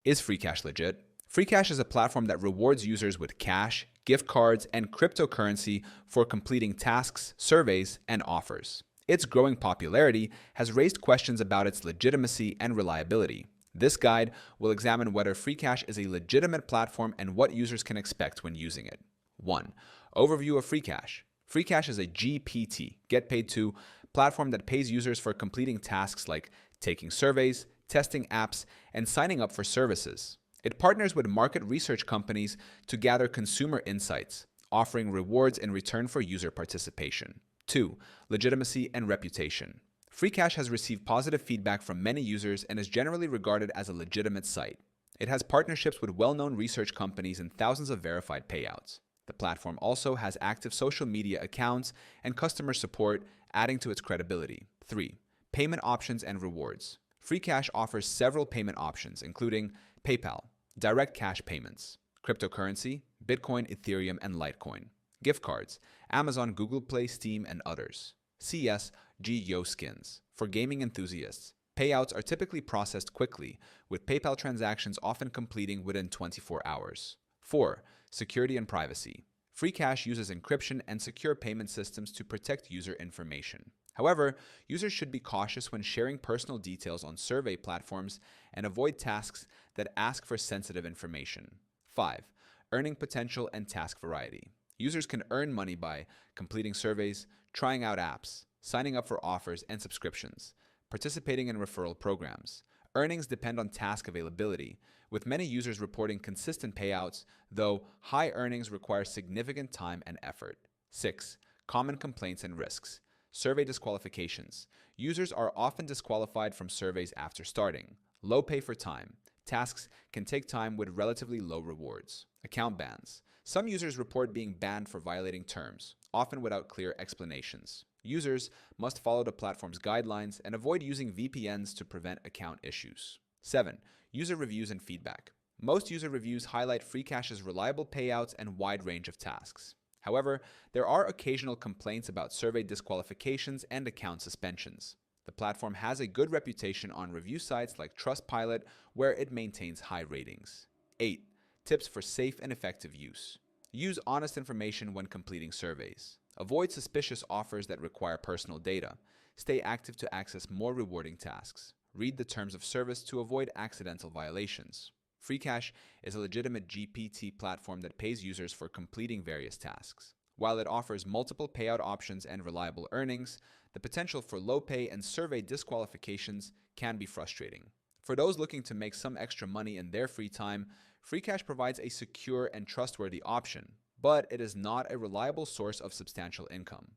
Is Freecash legit? Freecash is a platform that rewards users with cash, gift cards, and cryptocurrency for completing tasks, surveys, and offers. Its growing popularity has raised questions about its legitimacy and reliability. This guide will examine whether Freecash is a legitimate platform and what users can expect when using it. 1. Overview of Freecash. Freecash is a GPT, get paid to, platform that pays users for completing tasks like taking surveys, testing apps, and signing up for services. It partners with market research companies to gather consumer insights, offering rewards in return for user participation. 2. Legitimacy and Reputation. Freecash has received positive feedback from many users and is generally regarded as a legitimate site. It has partnerships with well-known research companies and thousands of verified payouts. The platform also has active social media accounts and customer support, adding to its credibility. 3. Payment options and rewards. Freecash offers several payment options, including PayPal, direct cash payments, cryptocurrency, Bitcoin, Ethereum, and Litecoin, gift cards, Amazon, Google Play, Steam, and others. CS/GEO skins. For gaming enthusiasts, payouts are typically processed quickly, with PayPal transactions often completing within 24 hours. 4. Security and privacy. Freecash uses encryption and secure payment systems to protect user information. However, users should be cautious when sharing personal details on survey platforms and avoid tasks that ask for sensitive information. 5. Earning potential and task variety. Users can earn money by completing surveys, trying out apps, signing up for offers and subscriptions, participating in referral programs. Earnings depend on task availability, with many users reporting consistent payouts, though high earnings require significant time and effort. 6. Common complaints and risks. Survey disqualifications. Users are often disqualified from surveys after starting. Low pay for time. Tasks can take time with relatively low rewards. Account bans. Some users report being banned for violating terms, often without clear explanations. Users must follow the platform's guidelines and avoid using VPNs to prevent account issues. 7. User reviews and feedback. Most user reviews highlight Freecash's reliable payouts and wide range of tasks. However, there are occasional complaints about survey disqualifications and account suspensions. The platform has a good reputation on review sites like Trustpilot, where it maintains high ratings. 8. Tips for safe and effective use. Use honest information when completing surveys. Avoid suspicious offers that require personal data. Stay active to access more rewarding tasks. Read the terms of service to avoid accidental violations. Freecash is a legitimate GPT platform that pays users for completing various tasks. While it offers multiple payout options and reliable earnings, the potential for low pay and survey disqualifications can be frustrating. For those looking to make some extra money in their free time, Freecash provides a secure and trustworthy option, but it is not a reliable source of substantial income.